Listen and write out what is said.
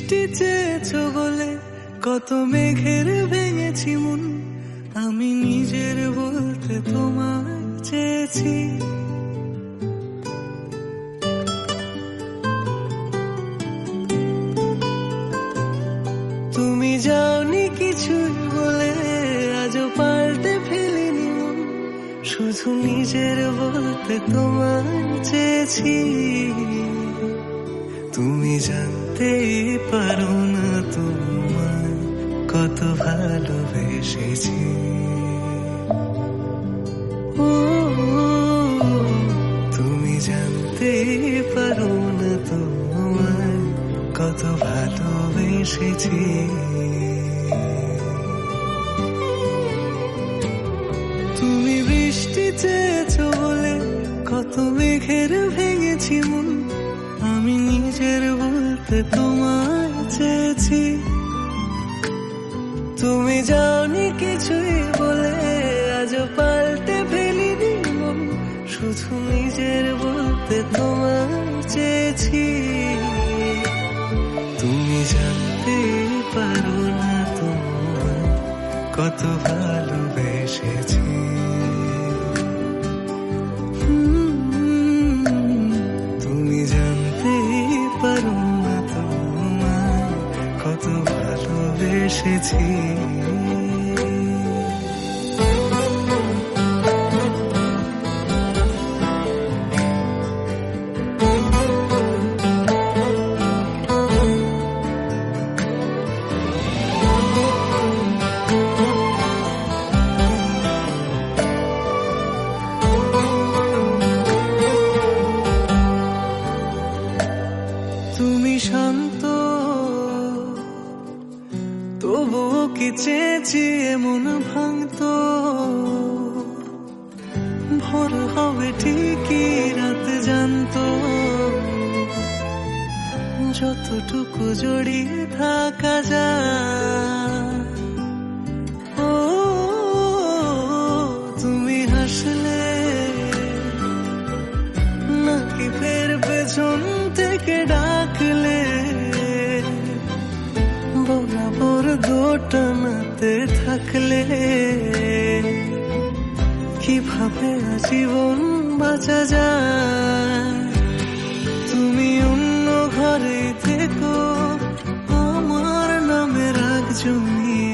বৃষ্টি চেয়েছো বলে কত মেঘের ভেঙেছি মন, আমি নিজের বলতে তোমায় চেয়েছি। তুমি যাওনি কিছুই বলে আজও পাল্টে ফেলিনি মন, শুধু নিজের বলতে তোমায় চেয়েছি। তুমি জানতেই পারো না তোমায় কত ভালোবেসেছি। ও তুমি জানতেই পারো না তোমায় কত ভালোবেসেছি। তুমি বৃষ্টি চেয়েছো বলে কত মেঘের ভেঙেছি মন, আমি নিজের বলতে তোমায় চেয়েছি। তুমি যাওনি কিছুই বলে আজও পাল্টে ফেলিনি মন, শুধু নিজের বলতে তোমায় চেয়েছি। তুমি জানতে পারো না তোমায় কত ভালোবেসেছি। তুমি জানতে পারো না তোমায় কত ভালোবেসেছি। তুমি শান্ত তবুও কি চেয়েছি এমন ভাঙতো, ভোর হবে ঠিকই রাত জানতো, যতটুকু জড়িয়ে থাকা যায়। ও তুমি হাসলে নাকি ফের পেছন থেকে ডাকলে, বরাবর দোটানাতে থাকলে কিভাবে আজীবন বাঁচা যায়। তুমি অন্য ঘরে থেকো আমার নামে রাগ জমিয়ে,